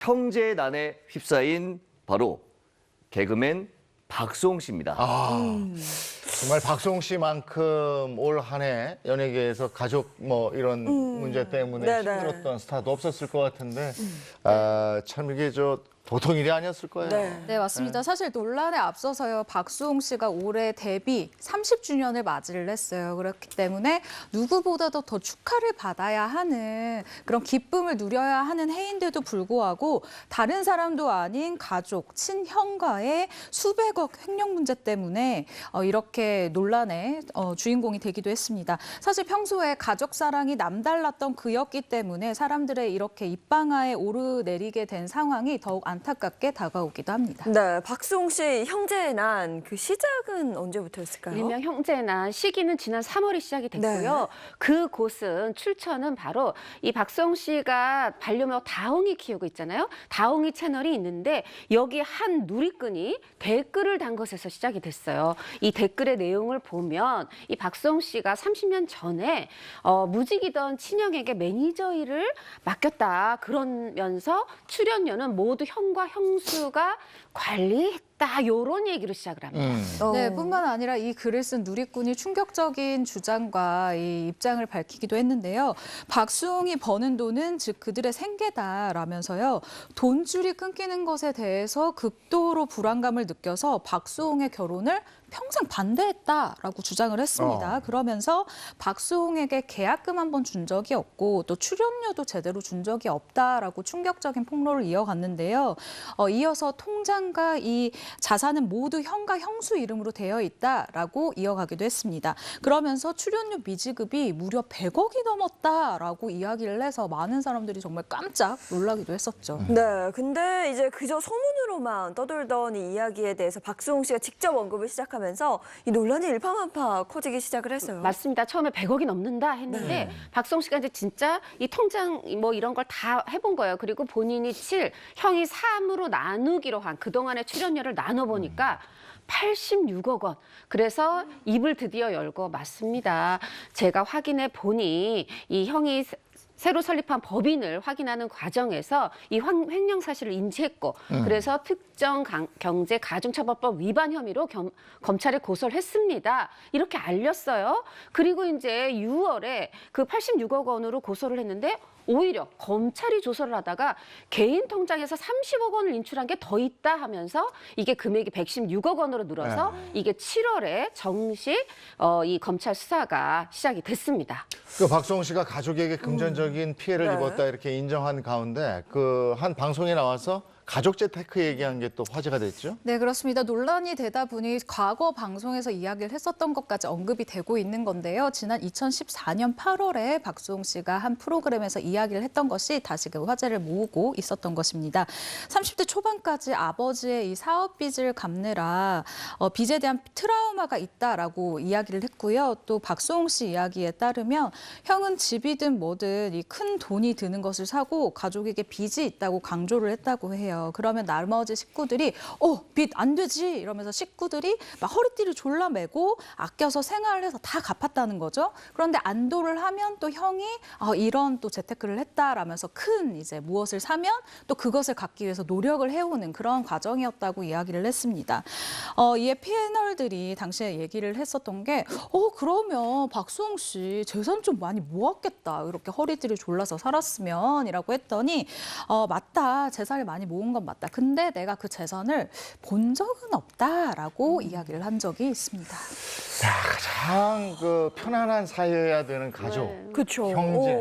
형제난에 휩싸인 바로 개그맨 박수홍 씨입니다. 정말 박수홍 씨만큼 올 한 해 연예계에서 가족 뭐 이런 문제 때문에 네네. 힘들었던 스타도 없었을 것 같은데 참 이게 보통 일이 아니었을 거예요. 네, 맞습니다. 사실 논란에 앞서서요, 박수홍 씨가 올해 데뷔 30주년을 맞이를 했어요. 그렇기 때문에 누구보다도 더 축하를 받아야 하는 그런 기쁨을 누려야 하는 해인데도 불구하고 다른 사람도 아닌 가족, 친형과의 수백억 횡령 문제 때문에 이렇게 논란의 주인공이 되기도 했습니다. 사실 평소에 가족 사랑이 남달랐던 그였기 때문에 사람들의 이렇게 입방아에 오르내리게 된 상황이 더욱 안타깝게 다가오기도 합니다. 네, 박수홍 씨 형제난 그 시작은 언제부터였을까요? 일명 형제난 시기는 지난 3월에 시작이 됐고요. 그곳은 출처는 바로 이 박수홍 씨가 반려묘 다홍이 키우고 있잖아요. 다홍이 채널이 있는데 여기 한 누리꾼이 댓글을 단 것에서 시작이 됐어요. 이 댓글의 내용을 보면 이 박수홍 씨가 30년 전에 무직이던 친형에게 매니저 일을 맡겼다. 그러면서 출연료는 모두 형과 형수가 관리했다. 이런 얘기로 시작을 합니다. 네, 뿐만 아니라 이 글을 쓴 누리꾼이 충격적인 주장과 이 입장을 밝히기도 했는데요. 박수홍이 버는 돈은 즉 그들의 생계다라면서요. 돈줄이 끊기는 것에 대해서 극도로 불안감을 느껴서 박수홍의 결혼을 평생 반대했다라고 주장을 했습니다. 그러면서 박수홍에게 계약금 한 번 준 적이 없고 또 출연료도 제대로 준 적이 없다라고 충격적인 폭로를 이어갔는데요. 이어서 통장과 이 자산은 모두 형과 형수 이름으로 되어 있다라고 이어가기도 했습니다. 그러면서 출연료 미지급이 무려 100억이 넘었다라고 이야기를 해서 많은 사람들이 정말 깜짝 놀라기도 했었죠. 네, 근데 이제 그저 소문으로만 떠돌던 이 이야기에 대해서 박수홍 씨가 직접 언급을 시작하면서 이 논란이 일파만파 커지기 시작을 했어요. 맞습니다. 처음에 100억이 넘는다 했는데 박수홍 씨가 이제 진짜 이 통장 뭐 이런 걸 다 해본 거예요. 그리고 본인이 7, 형이 3으로 나누기로 한 그동안의 출연료를 나눠보니까 86억 원. 그래서 입을 드디어 열고 맞습니다. 제가 확인해 보니 이 형이 새로 설립한 법인을 확인하는 과정에서 이 횡령 사실을 인지했고 그래서 특정 경제가중처벌법 위반 혐의로 검찰에 고소를 했습니다. 이렇게 알렸어요. 그리고 이제 6월에 그 86억 원으로 고소를 했는데 오히려 검찰이 조사를 하다가 개인 통장에서 30억 원을 인출한 게 더 있다 하면서 이게 금액이 116억 원으로 늘어서 이게 7월에 정식 이 검찰 수사가 시작이 됐습니다. 그 박수홍 씨가 가족에게 금전적인 피해를 입었다 이렇게 인정한 가운데 그 한 방송에 나와서 가족 재테크 얘기한 게 또 화제가 됐죠? 네, 그렇습니다. 논란이 되다 보니 과거 방송에서 이야기를 했었던 것까지 언급이 되고 있는 건데요. 지난 2014년 8월에 박수홍 씨가 한 프로그램에서 이야기를 했던 것이 다시금 화제를 모으고 있었던 것입니다. 30대 초반까지 아버지의 이 사업 빚을 갚느라 빚에 대한 트라우마가 있다라고 이야기를 했고요. 또 박수홍 씨 이야기에 따르면 형은 집이든 뭐든 이 큰 돈이 드는 것을 사고 가족에게 빚이 있다고 강조를 했다고 해요. 그러면 나머지 식구들이 빚 안 되지 이러면서 식구들이 막 허리띠를 졸라매고 아껴서 생활을 해서 다 갚았다는 거죠. 그런데 안도를 하면 또 형이 이런 또 재테크를 했다라면서 큰 이제 무엇을 사면 또 그것을 갖기 위해서 노력을 해오는 그런 과정이었다고 이야기를 했습니다. 이에 패널들이 당시에 얘기를 했었던 게 그러면 박수홍 씨 재산 좀 많이 모았겠다. 이렇게 허리띠를 졸라서 살았으면이라고 했더니 맞다. 재산을 많이 모은 건 맞다. 근데 내가 그 재산을 본 적은 없다라고 이야기를 한 적이 있습니다. 가장 그 편안한 사이여야 되는 가족, 그렇죠. 형제.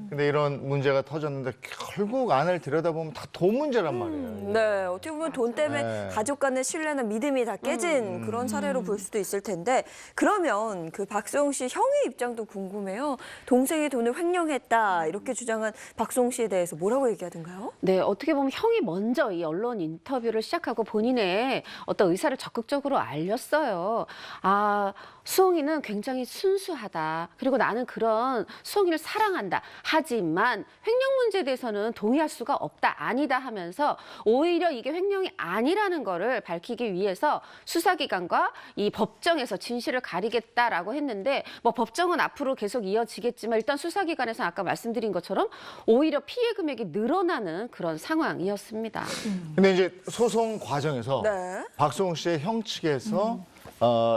근데 이런 문제가 터졌는데 결국 안을 들여다보면 다 돈 문제란 말이에요. 네, 어떻게 보면 돈 때문에 네. 가족 간의 신뢰나 믿음이 다 깨진 그런 사례로 볼 수도 있을 텐데 그러면 그 박수홍 씨 형의 입장도 궁금해요. 동생이 돈을 횡령했다 이렇게 주장한 박수홍 씨에 대해서 뭐라고 얘기하던가요? 네, 어떻게 보면 형이 먼저 이 언론 인터뷰를 시작하고 본인의 어떤 의사를 적극적으로 알렸어요. 수홍이는 굉장히 순수하다. 그리고 나는 그런 수홍이를 사랑한다. 하지만 횡령 문제에 대해서는 동의할 수가 없다. 아니다 하면서 오히려 이게 횡령이 아니라는 거를 밝히기 위해서 수사기관과 이 법정에서 진실을 가리겠다라고 했는데 뭐 법정은 앞으로 계속 이어지겠지만 일단 수사기관에서 아까 말씀드린 것처럼 오히려 피해 금액이 늘어나는 그런 상황이었습니다. 근데 이제 소송 과정에서 네. 박수홍 씨의 형 측에서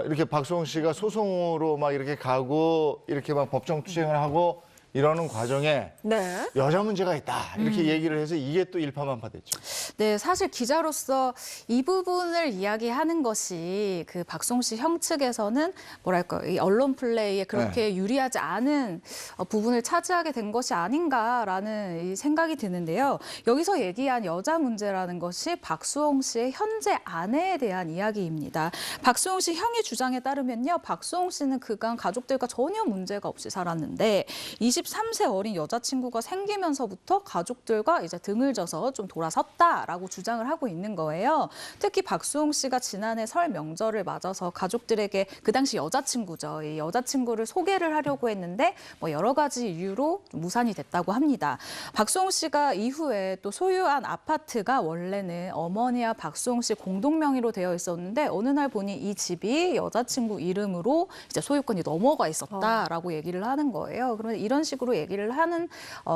이렇게 박수홍 씨가 소송으로 막 이렇게 가고 이렇게 막 법정 투쟁을 하고 이러는 과정에 네. 여자 문제가 있다 이렇게 얘기를 해서 이게 또 일파만파됐죠. 네, 사실 기자로서 이 부분을 이야기하는 것이 그 박송 씨 형 측에서는 뭐랄까 이 언론 플레이에 그렇게 유리하지 않은 부분을 차지하게 된 것이 아닌가라는 이 생각이 드는데요. 여기서 얘기한 여자 문제라는 것이 박수홍 씨의 현재 아내에 대한 이야기입니다. 박수홍 씨 형의 주장에 따르면요, 박수홍 씨는 그간 가족들과 전혀 문제가 없이 살았는데 23세 어린 여자친구가 생기면서부터 가족들과 이제 등을 져서 좀 돌아섰다라고 주장을 하고 있는 거예요. 특히 박수홍 씨가 지난해 설 명절을 맞아서 가족들에게 그 당시 여자친구죠. 이 여자친구를 소개를 하려고 했는데 뭐 여러 가지 이유로 좀 무산이 됐다고 합니다. 박수홍 씨가 이후에 또 소유한 아파트가 원래는 어머니와 박수홍 씨 공동 명의로 되어 있었는데 어느 날 보니 이 집이 여자친구 이름으로 이제 소유권이 넘어가 있었다라고 얘기를 하는 거예요. 그러면 이런 식으로 얘기를 하는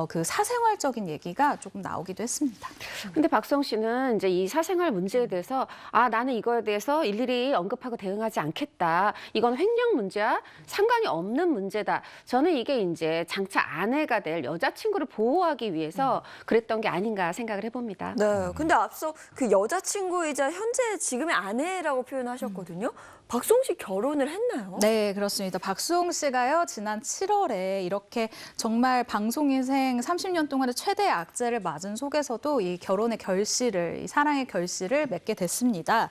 그 사생활적인 얘기가 조금 나오기도 했습니다. 근데 박수홍 씨는 이제 이 사생활 문제에 대해서 나는 이거에 대해서 일일이 언급하고 대응하지 않겠다. 이건 횡령 문제와 상관이 없는 문제다. 저는 이게 이제 장차 아내가 될 여자친구를 보호하기 위해서 그랬던 게 아닌가 생각을 해봅니다. 네. 근데 앞서 그 여자친구이자 현재 지금의 아내라고 표현하셨거든요. 박수홍 씨 결혼을 했나요? 네, 그렇습니다. 박수홍 씨가요, 지난 7월에 이렇게 정말 방송 인생 30년 동안의 최대 악재를 맞은 속에서도 이 결혼의 결실을, 이 사랑의 결실을 맺게 됐습니다.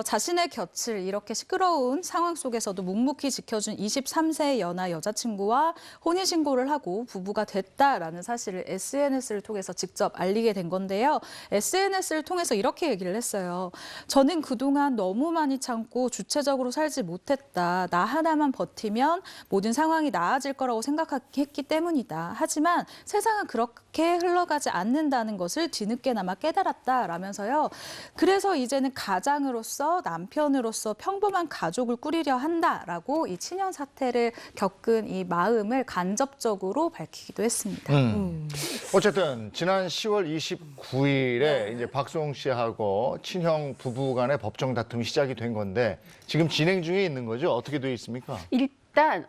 자신의 곁을 이렇게 시끄러운 상황 속에서도 묵묵히 지켜준 23세 연하 여자친구와 혼인신고를 하고 부부가 됐다라는 사실을 SNS를 통해서 직접 알리게 된 건데요. SNS를 통해서 이렇게 얘기를 했어요. 저는 그동안 너무 많이 참고 주체적으로 살지 못했다. 나 하나만 버티면 모든 상황이 나아질 거라고 생각했기 때문이다. 하지만 세상은 그렇게 흘러가지 않는다는 것을 뒤늦게나마 깨달았다라면서요. 그래서 이제는 가장으로서 남편으로서 평범한 가족을 꾸리려 한다라고 이 친연 사태를 겪은 이 마음을 간접적으로 밝히기도 했습니다. 어쨌든 지난 10월 29일에 이제 박수홍 씨하고 친형 부부 간의 법정 다툼이 시작이 된 건데 지금 진행 중에 있는 거죠? 어떻게 되어 있습니까? 일단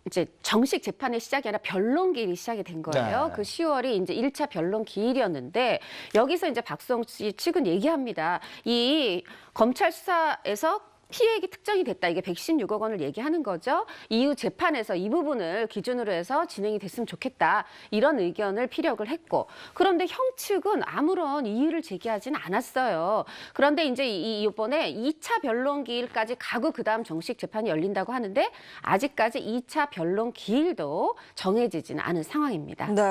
이제 정식 재판의 시작이 아니라 변론 기일이 시작이 된 거예요. 네. 그 10월이 이제 1차 변론 기일이었는데 여기서 이제 박수홍 씨 측은 얘기합니다. 이 검찰 수사에서 피해액이 특정이 됐다. 이게 116억 원을 얘기하는 거죠. 이후 재판에서 이 부분을 기준으로 해서 진행이 됐으면 좋겠다. 이런 의견을 피력을 했고. 그런데 형 측은 아무런 이의를 제기하지는 않았어요. 그런데 이제 이번에 2차 변론 기일까지 가고 그다음 정식 재판이 열린다고 하는데 아직까지 2차 변론 기일도 정해지지는 않은 상황입니다. 네.